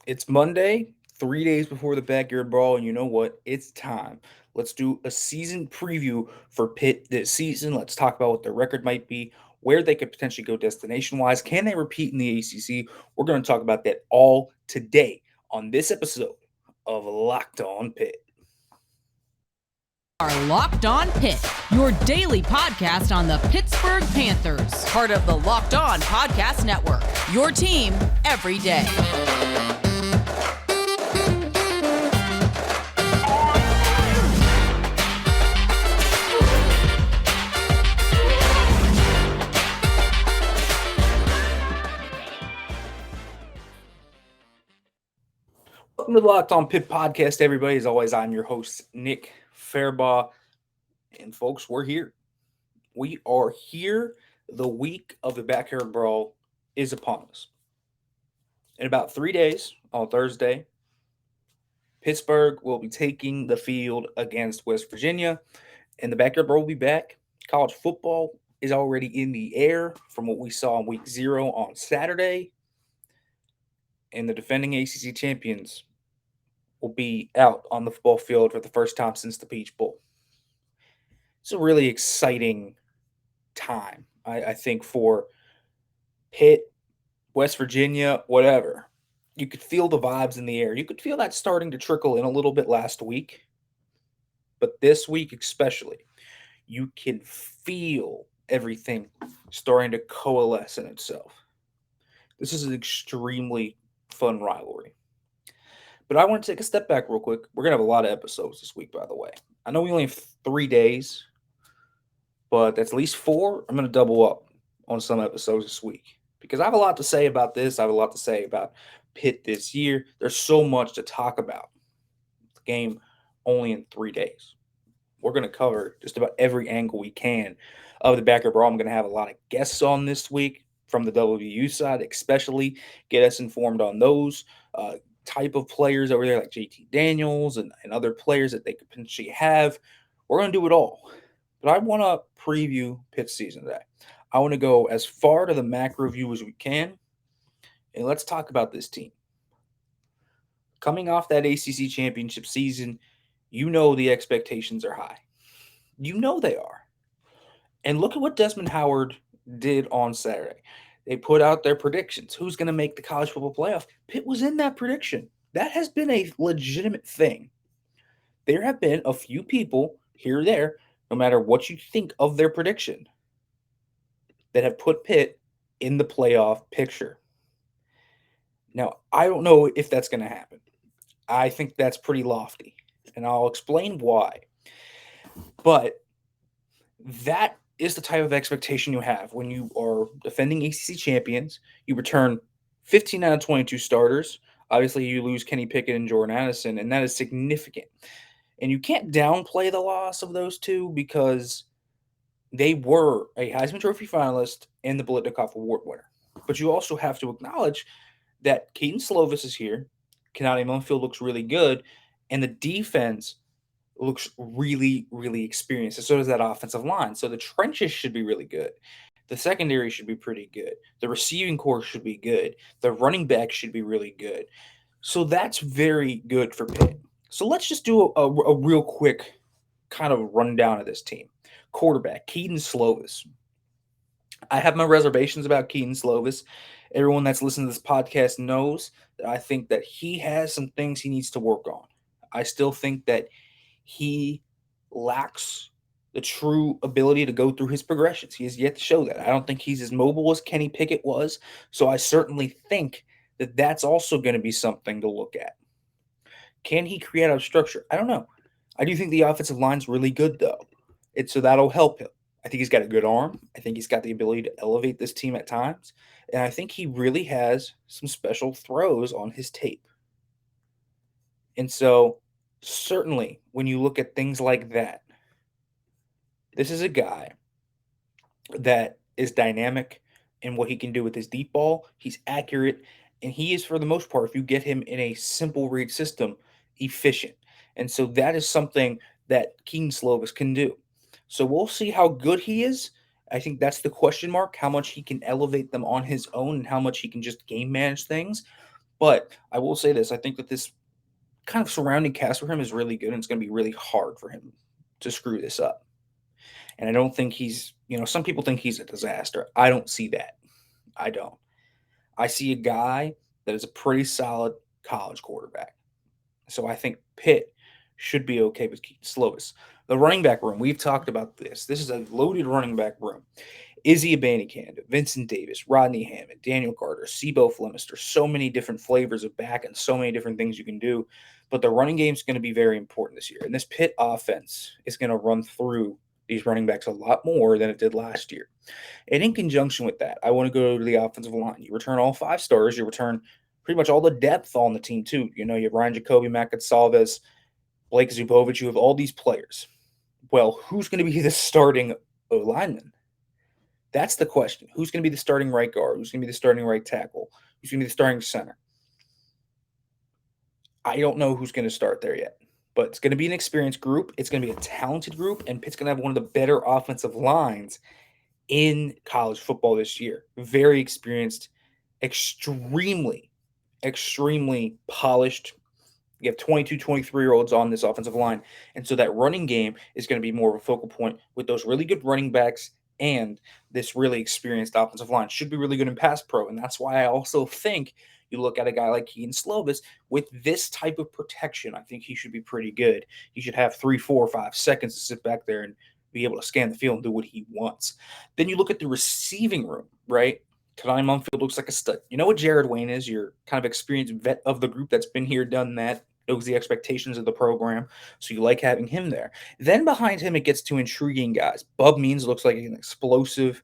It's Monday, 3 days before the backyard brawl, and you know what? It's time. Let's do a season preview for Pitt this season. Let's talk about what their record might be, where they could potentially go destination wise. Can they repeat in the ACC? We're going to talk about that all today on this episode of Locked On Pitt. You are Locked On Pitt, your daily podcast on the Pittsburgh Panthers, part of the Locked On Podcast Network, your team every day. Welcome to the Locked On Pitt podcast, everybody. As always, I'm your host, Nick Farabaugh. And folks, we're here. We are here. The week of the backyard brawl is upon us. In about 3 days, on Thursday, Pittsburgh will be taking the field against West Virginia, and the backyard brawl will be back. College football is already in the air from what we saw in week 0 on Saturday, and the defending ACC champions will be out on the football field for the first time since the Peach Bowl. It's a really exciting time, I think, for Pitt, West Virginia, whatever. You could feel the vibes in the air. You could feel that starting to trickle in a little bit last week. But this week especially, you can feel everything starting to coalesce in itself. This is an extremely fun rivalry. But I want to take a step back real quick. We're going to have a lot of episodes this week, by the way. I know we only have 3 days, but that's at least 4. I'm going to double up on some episodes this week because I have a lot to say about this. I have a lot to say about Pitt this year. There's so much to talk about. The game only in 3 days. We're going to cover just about every angle we can of the backyard brawl. I'm going to have a lot of guests on this week from the WVU side, especially get us informed on those type of players over there like JT Daniels and other players that they could potentially have. We're going to do it all. But I want to preview Pitt season today. I want to go as far to the macro view as we can. And let's talk about this team. Coming off that ACC Championship season, you know the expectations are high. You know they are. And look at what Desmond Howard did on Saturday. They put out their predictions. Who's going to make the college football playoff? Pitt was in that prediction. That has been a legitimate thing. There have been a few people here or there, no matter what you think of their prediction, that have put Pitt in the playoff picture. Now, I don't know if that's going to happen. I think that's pretty lofty, and I'll explain why. But that is the type of expectation you have when you are defending ACC champions. You return 15 out of 22 starters. Obviously, you lose Kenny Pickett and Jordan Addison, and that is significant. And you can't downplay the loss of those two because they were a Heisman Trophy finalist and the Biletnikoff Award winner. But you also have to acknowledge that Keaton Slovis is here. Kenani Munfield looks really good, and the defense looks really, really experienced. And so does that offensive line. So the trenches should be really good. The secondary should be pretty good. The receiving corps should be good. The running back should be really good. So that's very good for Pitt. So let's just do a real quick kind of rundown of this team. Quarterback, Keaton Slovis. I have my reservations about Keaton Slovis. Everyone that's listening to this podcast knows that I think that he has some things he needs to work on. I still think that he lacks the true ability to go through his progressions. He has yet to show that. I don't think he's as mobile as Kenny Pickett was. So I certainly think that that's also going to be something to look at. Can he create out of structure? I don't know. I do think the offensive line's really good, though. So that'll help him. I think he's got a good arm. I think he's got the ability to elevate this team at times. And I think he really has some special throws on his tape. And so certainly when you look at things like that, this is a guy that is dynamic in what he can do with his deep ball. He's accurate, and he is, for the most part, if you get him in a simple read system, efficient. And so that is something that Keaton Slovis can do. So we'll see how good he is. I think that's the question mark, how much he can elevate them on his own and how much he can just game manage things. But I will say this. I think that this kind of surrounding cast for him is really good, and it's going to be really hard for him to screw this up. And I don't think he's, some people think he's a disaster. I don't see that. I don't. I see a guy that is a pretty solid college quarterback. So I think Pitt should be okay with Keaton Slovis. The running back room, we've talked about this. This is a loaded running back room. Izzy Abanikanda, Vincent Davis, Rodney Hammond, Daniel Carter, Sebo Flemister, so many different flavors of back and so many different things you can do. But the running game is going to be very important this year. And this Pitt offense is going to run through these running backs a lot more than it did last year. And in conjunction with that, I want to go to the offensive line. You return all 5 stars. You return pretty much all the depth on the team, too. You have Ryan Jacoby, Matt Gonsalves, Blake Zubovich. You have all these players. Well, who's going to be the starting O-lineman? That's the question. Who's going to be the starting right guard? Who's going to be the starting right tackle? Who's going to be the starting center? I don't know who's going to start there yet, but it's going to be an experienced group. It's going to be a talented group, and Pitt's going to have one of the better offensive lines in college football this year. Very experienced, extremely, extremely polished. You have 22, 23-year-olds on this offensive line, and so that running game is going to be more of a focal point with those really good running backs and this really experienced offensive line. Should be really good in pass pro, and that's why I also think you look at a guy like Keaton Slovis with this type of protection. I think he should be pretty good. He should have 3, 4, 5 seconds to sit back there and be able to scan the field and do what he wants. Then you look at the receiving room, right? Kadani Mumfield looks like a stud. You know what Jared Wayne is? Your kind of experienced vet of the group that's been here, done that, knows the expectations of the program. So you like having him there. Then behind him, it gets to intriguing guys. Bub Means looks like an explosive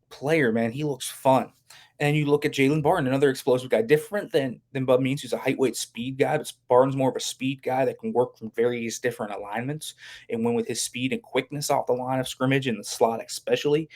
player, man. He looks fun. And you look at Jalen Barton, another explosive guy, different than Bub Means, who's a height, weight, speed guy. But Barton's more of a speed guy that can work from various different alignments and win with his speed and quickness off the line of scrimmage in the slot especially.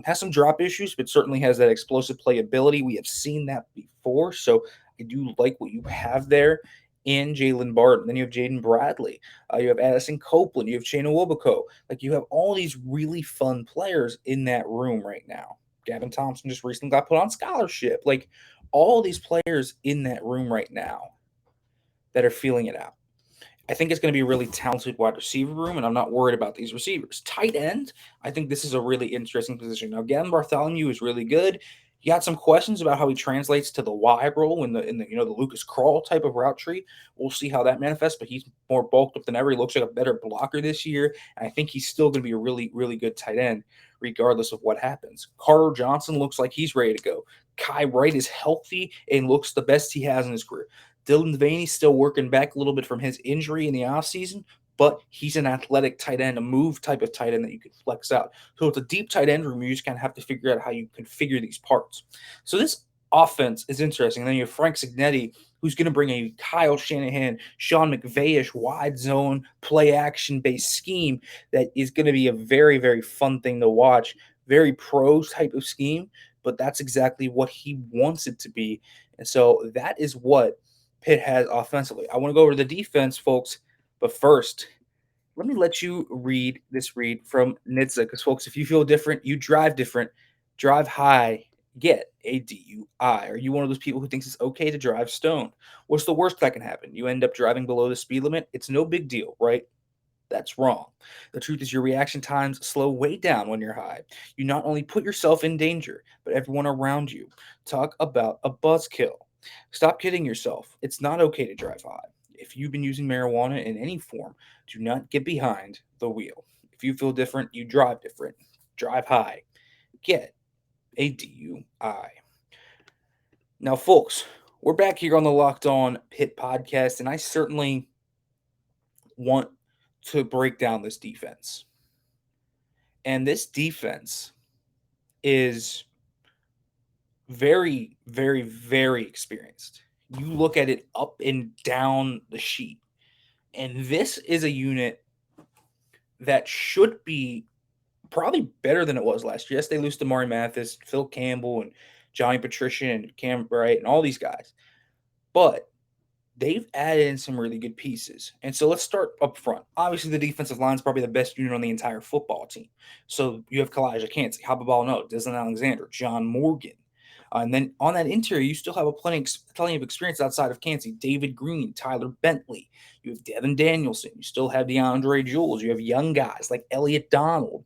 Has some drop issues, but certainly has that explosive playability. We have seen that before. So I do like what you have there in Jalen Barton. Then you have Jaden Bradley. You have Addison Copeland. You have Chena Woboko. Like, you have all these really fun players in that room right now. Gavin Thompson just recently got put on scholarship. Like, all these players in that room right now that are feeling it out. I think it's going to be a really talented wide receiver room, and I'm not worried about these receivers. Tight end, I think this is a really interesting position. Now, Gavin Bartholomew is really good. You got some questions about how he translates to the Y role in the the Lucas Krull type of route tree. We'll see how that manifests, but he's more bulked up than ever. He looks like a better blocker this year, and I think he's still going to be a really, really good tight end regardless of what happens. Carter Johnson looks like he's ready to go. Kai Wright is healthy and looks the best he has in his career. Dylan Devaney's still working back a little bit from his injury in the offseason, but he's an athletic tight end, a move type of tight end that you can flex out. So it's a deep tight end room. You just kind of have to figure out how you configure these parts. So this offense is interesting. And then you have Frank Signetti, who's going to bring a Kyle Shanahan, Sean McVay-ish wide zone play action based scheme that is going to be a very, very fun thing to watch. Very pro type of scheme, but that's exactly what he wants it to be. And so that is what Pitt has offensively. I want to go over to the defense, folks. But first, let me let you read this read from NHTSA, because, folks, if you feel different, you drive different, drive high, get a DUI. Are you one of those people who thinks it's okay to drive stoned? What's the worst that can happen? You end up driving below the speed limit. It's no big deal, right? That's wrong. The truth is your reaction times slow way down when you're high. You not only put yourself in danger, but everyone around you. Talk about a buzzkill. Stop kidding yourself. It's not okay to drive high. If you've been using marijuana in any form, do not get behind the wheel. If you feel different, you drive different. Drive high. Get a DUI. Now, folks, we're back here on the Locked On Pitt podcast, and I certainly want to break down this defense. And this defense is very, very, very experienced. You look at it up and down the sheet, and this is a unit that should be probably better than it was last year. Yes, they lose to Mari Mathis, Phil Campbell, and Johnny Patricia, and Cam Bright, and all these guys. But they've added in some really good pieces. And so let's start up front. Obviously, the defensive line is probably the best unit on the entire football team. So you have Kalijah Kancey, Hababal No, Desmond Alexander, John Morgan. And then on that interior, you still have plenty of experience outside of Kansas. David Green, Tyler Bentley. You have Devin Danielson. You still have DeAndre Jules. You have young guys like Elliott Donald,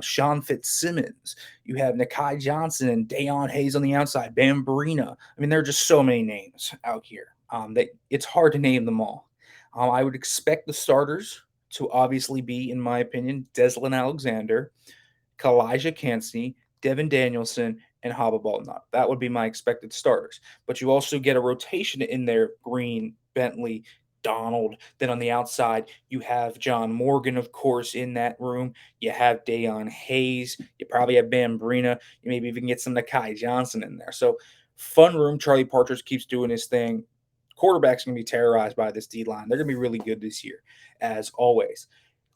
Sean Fitzsimmons. You have Nakai Johnson and Dayon Hayes on the outside, Bam Barina. I mean, there are just so many names out here that it's hard to name them all. I would expect the starters to obviously be, in my opinion, Deslin Alexander, Kalijah Kancey, Devin Danielson, and Haba Baldnut. That would be my expected starters. But you also get a rotation in there: Green, Bentley, Donald. Then on the outside, you have John Morgan, of course, in that room. You have Dayon Hayes. You probably have Bam Barina. You maybe even get some Nakai Johnson in there. So fun room. Charlie Partridge keeps doing his thing. Quarterback's going to be terrorized by this D-line. They're going to be really good this year, as always.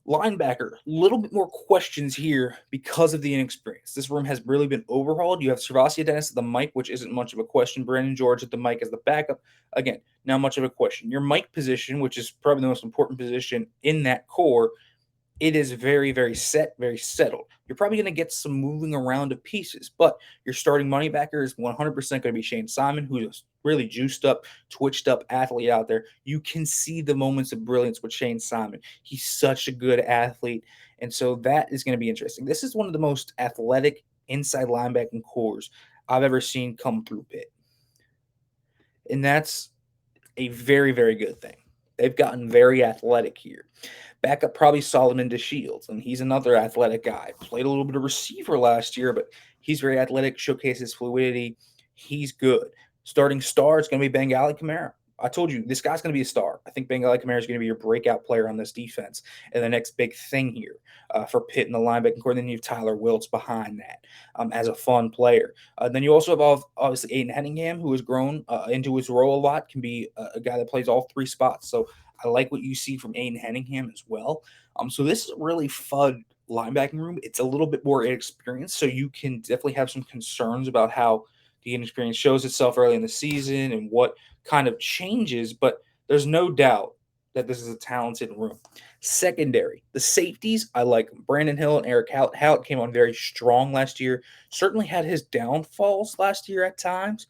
Linebacker, a little bit more questions here because of the inexperience. This room has really been overhauled. You have Servasia Dennis at the mic, which isn't much of a question. Brandon George at the mic as the backup. Again, not much of a question. Your mic position, which is probably the most important position in that core, it is very, very set, very settled. You're probably going to get some moving around of pieces, but your starting money backer is 100% going to be Shane Simon, who is really juiced up, twitched up athlete out there. You can see the moments of brilliance with Shane Simon. He's such a good athlete, and so that is going to be interesting. This is one of the most athletic inside linebacking cores I've ever seen come through Pitt, and that's a very, very good thing. They've gotten very athletic here. Backup probably Solomon DeShields, and he's another athletic guy. Played a little bit of receiver last year, but he's very athletic, showcases fluidity. He's good. Starting star is going to be Bengali Kamara. I told you, this guy's going to be a star. I think Bengali Kamara is going to be your breakout player on this defense and the next big thing here for Pitt in the linebacking core. Then you have Tyler Wiltz behind that as a fun player. Then you also have obviously Aiden Eddingham, who has grown into his role a lot, can be a guy that plays all three spots. So I like what you see from Aiden Eddingham as well. So this is a really fun linebacking room. It's a little bit more inexperienced, so you can definitely have some concerns about how the inexperience shows itself early in the season and what kind of changes, but there's no doubt that this is a talented room. Secondary, the safeties, I like them. Brandon Hill and Eric Howard came on very strong last year. Certainly had his downfalls last year at times,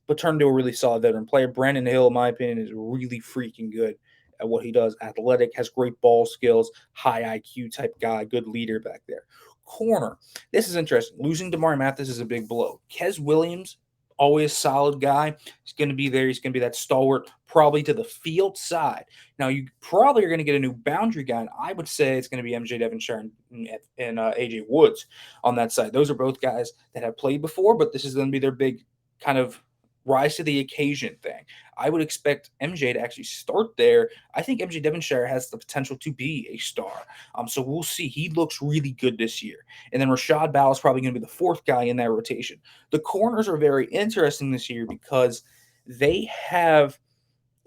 but turned into a really solid veteran player. Brandon Hill, in my opinion, is really freaking good at what he does. Athletic, has great ball skills, high IQ type guy, good leader back there. Corner, this is interesting. Losing Damari Mathis is a big blow. Kez Williams, always solid guy. He's going to be there. He's going to be that stalwart, probably to the field side. Now, you probably are going to get a new boundary guy, and I would say it's going to be MJ Devonshire and AJ Woods on that side. Those are both guys that have played before, but this is going to be their big kind of rise to the occasion thing. I would expect MJ to actually start there. I think MJ Devonshire has the potential to be a star. So we'll see. He looks really good this year. And then Rashad Ball is probably going to be the fourth guy in that rotation. The corners are very interesting this year because they have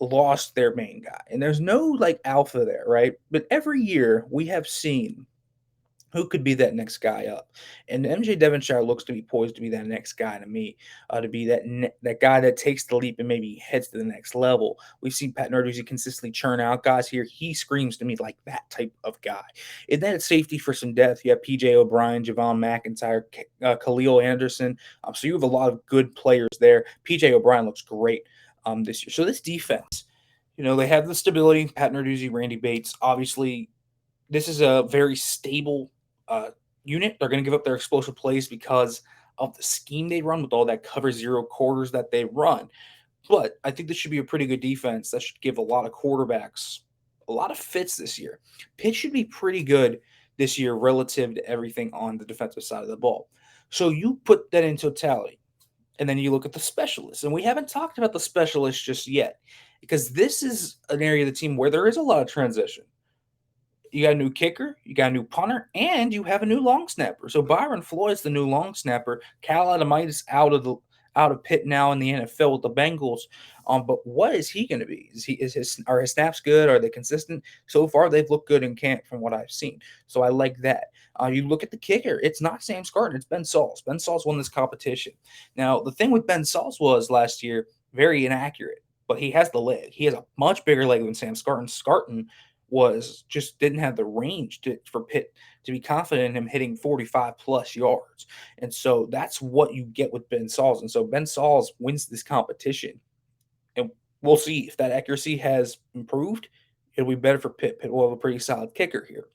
lost their main guy. And there's no like alpha there, right? But every year we have seen who could be that next guy up. And MJ Devonshire looks to be poised to be that next guy to me, to be that guy that takes the leap and maybe heads to the next level. We've seen Pat Narduzzi consistently churn out guys here. He screams to me like that type of guy. And then at safety for some depth, you have P.J. O'Brien, Javon McIntyre, Khalil Anderson. So you have a lot of good players there. P.J. O'Brien looks great this year. So this defense, they have the stability. Pat Narduzzi, Randy Bates. Obviously, this is a very stable unit. They're going to give up their explosive plays because of the scheme they run with all that cover zero quarters that they run. But I think this should be a pretty good defense that should give a lot of quarterbacks a lot of fits this year. Pitt should be pretty good this year relative to everything on the defensive side of the ball. So you put that in totality, and then you look at the specialists. And we haven't talked about the specialists just yet because this is an area of the team where there is a lot of transition. You got a new kicker, you got a new punter, and you have a new long snapper. So Byron Floyd's the new long snapper. Cal Adamitis out of Pitt now in the NFL with the Bengals. But what is he going to be? Are his snaps good? Are they consistent? So far, they've looked good in camp from what I've seen. So I like that. You look at the kicker. It's not Sam Scarton. It's Ben Sauls. Ben Sauls won this competition. Now, the thing with Ben Sauls was last year, very inaccurate. But he has the leg. He has a much bigger leg than Sam Scarton. Scarton was just didn't have the range for Pitt to be confident in him hitting 45 plus yards. And so that's what you get with Ben Sauls. And so Ben Sauls wins this competition. And we'll see if that accuracy has improved. It'll be better for Pitt. Pitt will have a pretty solid kicker here.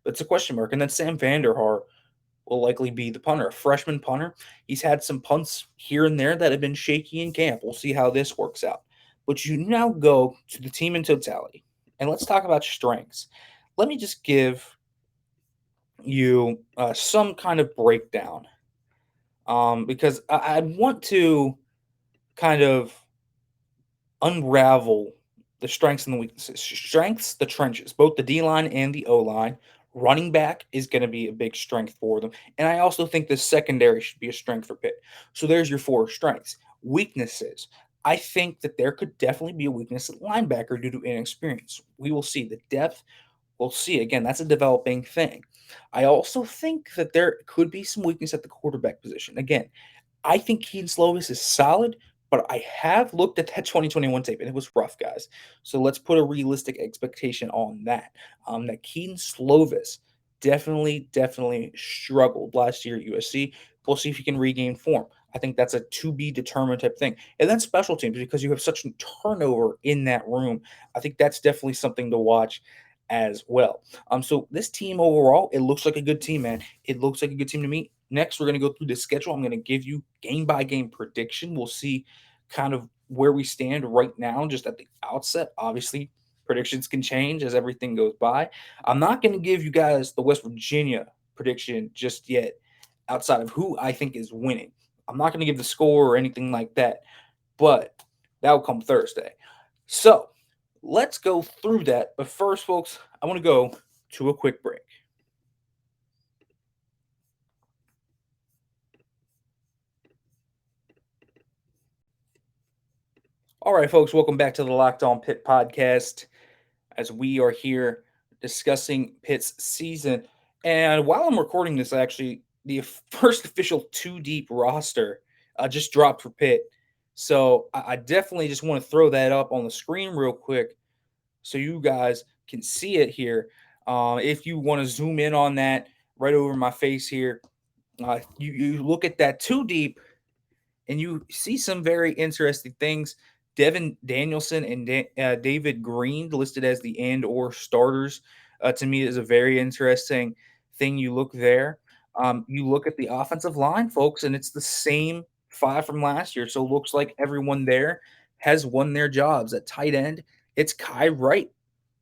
But it's a question mark. And then Sam Vanderhaar will likely be the punter, a freshman punter. He's had some punts here and there that have been shaky in camp. We'll see how this works out. But you now go to the team in totality, and let's talk about strengths. Let me just give you some kind of breakdown because I want to kind of unravel the strengths and the weaknesses. Strengths, the trenches, both the D line and the O line. Running back is going to be a big strength for them. And I also think the secondary should be a strength for Pitt. So there's your four strengths. Weaknesses. I think that there could definitely be a weakness at linebacker due to inexperience. We will see the depth. We'll see. Again, that's a developing thing. I also think that there could be some weakness at the quarterback position. Again, I think Keaton Slovis is solid, but I have looked at that 2021 tape and it was rough, guys. So let's put a realistic expectation on that. That Keaton Slovis definitely struggled last year at USC. We'll see if he can regain form. I think that's a to be determined type thing. And then special teams, because you have such a turnover in that room. I think that's definitely something to watch as well. So this team overall, it looks like a good team, man. It looks like a good team to me. Next, we're going to go through the schedule. I'm going to give you game by game prediction. We'll see kind of where we stand right now, just at the outset. Obviously, predictions can change as everything goes by. I'm not going to give you guys the West Virginia prediction just yet, outside of who I think is winning. I'm not going to give the score or anything like that, but that will come Thursday. So let's go through that. But first, folks, I want to go to a quick break. All right, folks, welcome back to the Locked On Pitt podcast as we are here discussing Pitt's season. And while I'm recording this, actually, the first official two deep roster just dropped for Pitt. So I definitely just want to throw that up on the screen real quick so you guys can see it here. If you want to zoom in on that right over my face here, you look at that two deep and you see some very interesting things. Devin Danielson and David Green listed as the and or starters to me is a very interesting thing. You look there. You look at the offensive line, folks, and it's the same five from last year. So it looks like everyone there has won their jobs. At tight end, it's Kai Wright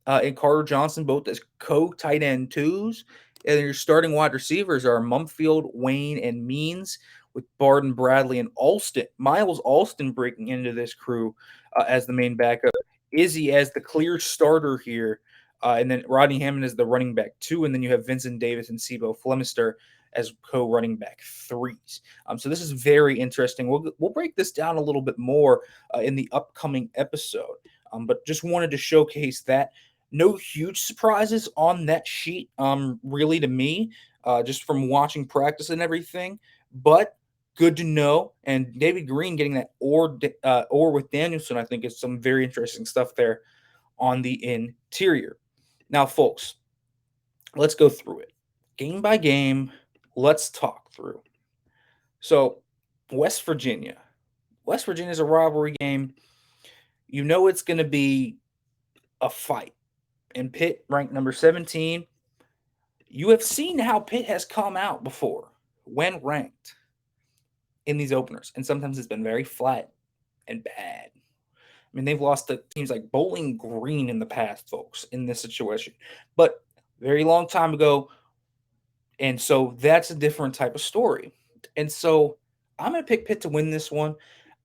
and Carter Johnson, both as co-tight end twos. And your starting wide receivers are Mumfield, Wayne, and Means, with Barden, Bradley, and Alston. Miles Alston breaking into this crew as the main backup. Izzy as the clear starter here. And then Rodney Hammond is the running back two. And then you have Vincent Davis and Sebo Flemister as co-running back threes. So this is very interesting. We'll break this down a little bit more in the upcoming episode. But just wanted to showcase that. No huge surprises on that sheet, really, to me, just from watching practice and everything. But good to know. And David Green getting that or with Danielson, I think, is some very interesting stuff there on the interior. Now, folks, let's go through it. Game by game, let's talk through. So, West Virginia. West Virginia is a rivalry game. You know it's going to be a fight. And Pitt ranked number 17. You have seen how Pitt has come out before when ranked in these openers. And sometimes it's been very flat and bad. I mean, they've lost to teams like Bowling Green in the past, folks, in this situation. But very long time ago. And so that's a different type of story. And so I'm going to pick Pitt to win this one.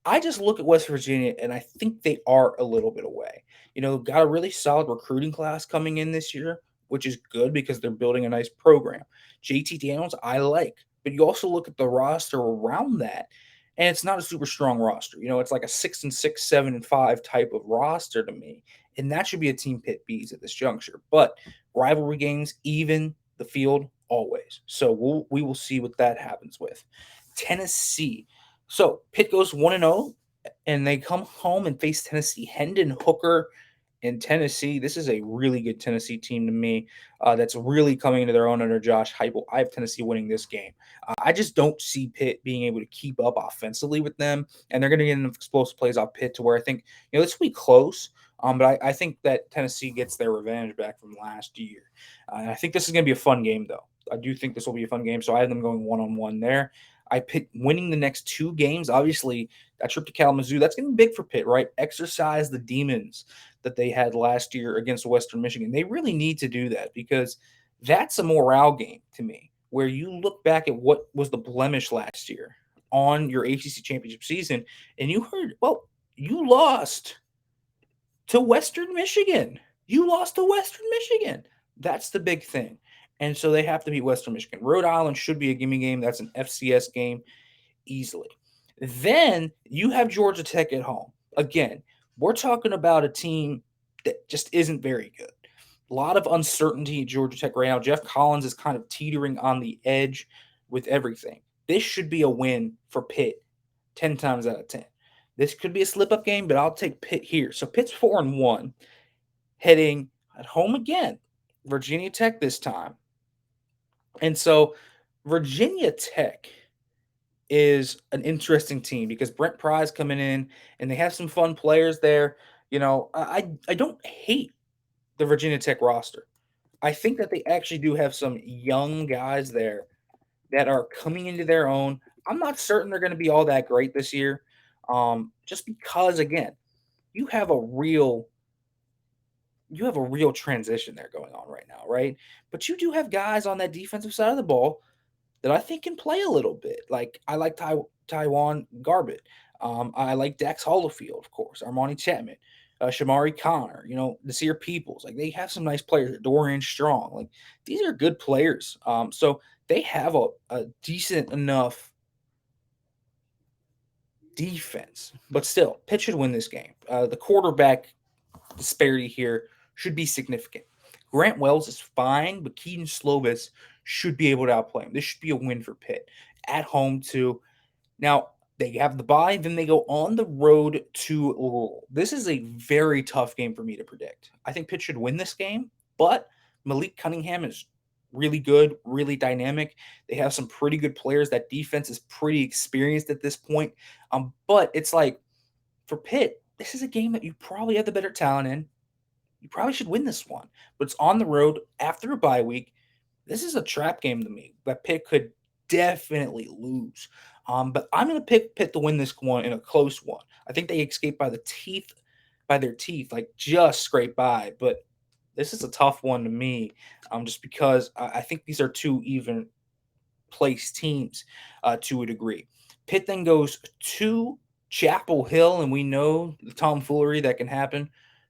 I just look at West Virginia, and I think they are a little bit away. Got a really solid recruiting class coming in this year, which is good because they're building a nice program. JT Daniels, I like. But you also look at the roster around that, and it's not a super strong roster. It's like a 6-6, 7-5 type of roster to me. And that should be a team Pitt beats at this juncture. But rivalry games, even the field, always. So we will see what that happens with. Tennessee. So Pitt goes 1-0, and they come home and face Tennessee. Hendon Hooker in Tennessee. This is a really good Tennessee team to me that's really coming into their own under Josh Heupel. I have Tennessee winning this game. I just don't see Pitt being able to keep up offensively with them, and they're going to get enough explosive plays off Pitt to where I think this will be close. But I think that Tennessee gets their revenge back from last year. And I think this is going to be a fun game, though. I do think this will be a fun game, so I have them going one-on-one there. I pick winning the next two games. Obviously, that trip to Kalamazoo, that's going to be big for Pitt, right? Exercise the demons that they had last year against Western Michigan. They really need to do that because that's a morale game to me, where you look back at what was the blemish last year on your ACC Championship season, and you heard, well, you lost to Western Michigan. You lost to Western Michigan. That's the big thing. And so they have to beat Western Michigan. Rhode Island should be a gimme game. That's an FCS game easily. Then you have Georgia Tech at home. Again, we're talking about a team that just isn't very good. A lot of uncertainty at Georgia Tech right now. Jeff Collins is kind of teetering on the edge with everything. This should be a win for Pitt 10 times out of 10. This could be a slip-up game, but I'll take Pitt here. So Pitt's 4-1, heading at home again. Virginia Tech this time. And so Virginia Tech is an interesting team because Brent Pry's coming in and they have some fun players there. I don't hate the Virginia Tech roster. I think that they actually do have some young guys there that are coming into their own. I'm not certain they're going to be all that great this year, just because, again, you have a real transition there going on right now, right? But you do have guys on that defensive side of the ball that I think can play a little bit. Like I like Taiwan Garbett. I like Dax Hollifield, of course, Armani Chapman, Shamari Connor, Nasir Peoples. Like they have some nice players. Dorian Strong. Like these are good players. So they have a decent enough defense, but still, Pitt should win this game. The quarterback disparity here should be significant. Grant Wells is fine, but Keaton Slovis should be able to outplay him. This should be a win for Pitt. At home, too. Now, they have the bye, then they go on the road to Louisville. This is a very tough game for me to predict. I think Pitt should win this game, but Malik Cunningham is really good, really dynamic. They have some pretty good players. That defense is pretty experienced at this point. But it's like, for Pitt, this is a game that you probably have the better talent in. You probably should win this one. But it's on the road after a bye week. This is a trap game to me that Pitt could definitely lose. But I'm going to pick Pitt to win this one in a close one. I think they escape by their teeth, like just scrape by. But this is a tough one to me, just because I think these are two even place teams to a degree. Pitt then goes to Chapel Hill, and we know the tomfoolery that can happen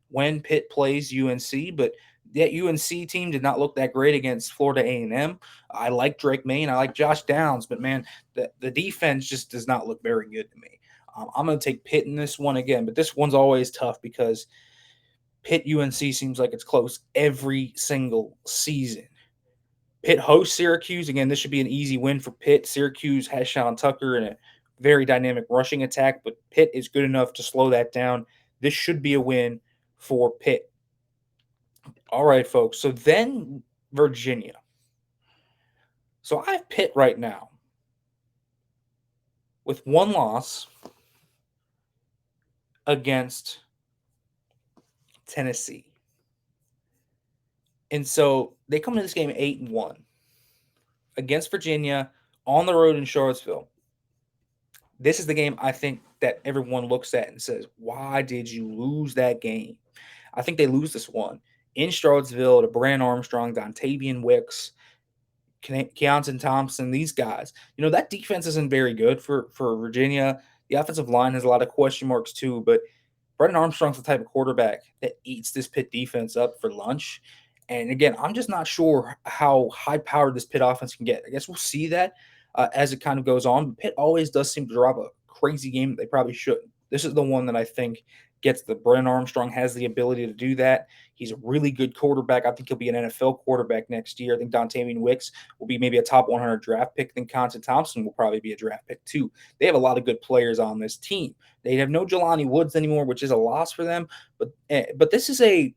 when Pitt plays UNC, but that UNC team did not look that great against Florida A&M. I like Drake May, I like Josh Downs, but man, the defense just does not look very good to me. I'm going to take Pitt in this one again, but this one's always tough because Pitt UNC seems like it's close every single season. Pitt hosts Syracuse. Again, this should be an easy win for Pitt. Syracuse has Sean Tucker and a very dynamic rushing attack, but Pitt is good enough to slow that down. This should be a win for Pitt. All right, folks. So then Virginia. So I have Pitt right now with one loss against Tennessee. And so they come into this game 8-1 against Virginia on the road in Charlottesville. This is the game I think that everyone looks at and says, why did you lose that game? I think they lose this one in Charlottesville to Brand Armstrong, Dontavian Wicks, Keontae Thompson, these guys. That defense isn't very good for Virginia. The offensive line has a lot of question marks too, but Brendan Armstrong's the type of quarterback that eats this Pitt defense up for lunch. And again, I'm just not sure how high-powered this Pitt offense can get. I guess we'll see that as it kind of goes on. But Pitt always does seem to drop a crazy game that they probably shouldn't. This is the one that I think gets the Brennan Armstrong has the ability to do that. He's a really good quarterback. I think he'll be an NFL quarterback next year. I think Dontavian Wicks will be maybe a top 100 draft pick. I think Conson Thompson will probably be a draft pick too. They have a lot of good players on this team. They have no Jelani Woods anymore, which is a loss for them. But this is a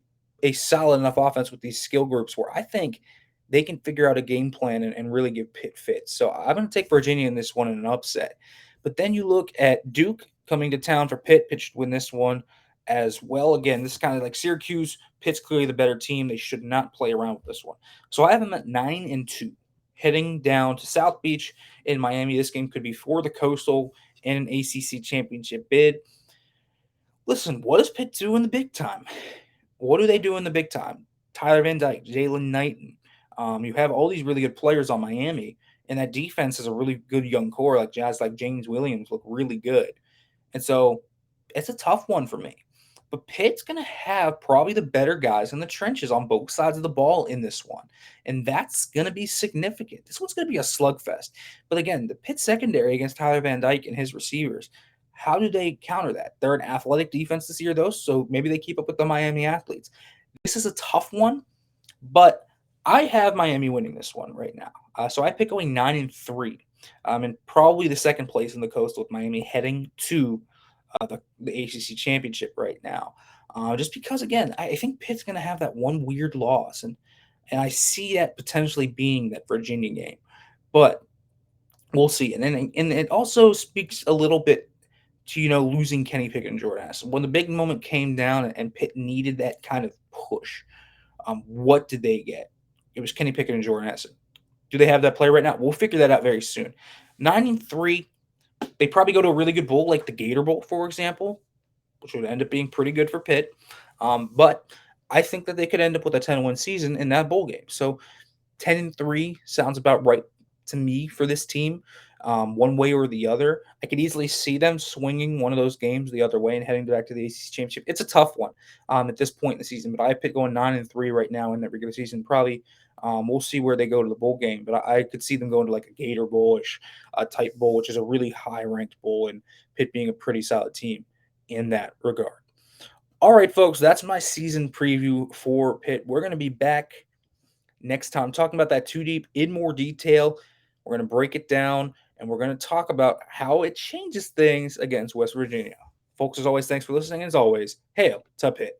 solid enough offense with these skill groups where I think they can figure out a game plan and really give Pitt fits. So I'm going to take Virginia in this one in an upset. But then you look at Duke coming to town for Pitt. Pitt should win this one as well. Again, this is kind of like Syracuse. Pitt's clearly the better team. They should not play around with this one. So I have them at 9-2, heading down to South Beach in Miami. This game could be for the Coastal and an ACC Championship bid. Listen, what does Pitt do in the big time? What do they do in the big time? Tyler Van Dyke, Jalen Knighton. You have all these really good players on Miami, and that defense is a really good young core. Like James Williams look really good. And so it's a tough one for me. But Pitt's going to have probably the better guys in the trenches on both sides of the ball in this one. And that's going to be significant. This one's going to be a slugfest. But again, the Pitt secondary against Tyler Van Dyke and his receivers, how do they counter that? They're an athletic defense this year, though, so maybe they keep up with the Miami athletes. This is a tough one, but I have Miami winning this one right now. So I pick going 9-3, and probably the second place in the Coastal with Miami heading to the ACC Championship right now. Just because, again, I think Pitt's going to have that one weird loss, and I see that potentially being that Virginia game. But we'll see. And it also speaks a little bit to, losing Kenny Pickett and Jordan Addison. When the big moment came down and Pitt needed that kind of push, what did they get? It was Kenny Pickett and Jordan Addison. Do they have that play right now? We'll figure that out very soon. 9-3, they probably go to a really good bowl like the Gator Bowl, for example, which would end up being pretty good for Pitt. But I think that they could end up with a 10-win season in that bowl game. So 10-3 sounds about right to me for this team, one way or the other. I could easily see them swinging one of those games the other way and heading back to the ACC Championship. It's a tough one at this point in the season, but I have Pitt going 9-3 right now in that regular season. Probably we'll see where they go to the bowl game, but I could see them going to like a Gator Bowl-ish type bowl, which is a really high-ranked bowl, and Pitt being a pretty solid team in that regard. All right, folks, that's my season preview for Pitt. We're going to be back next time talking about that 2 deep in more detail. We're going to break it down, and we're going to talk about how it changes things against West Virginia. Folks, as always, thanks for listening. As always, hail to Pitt.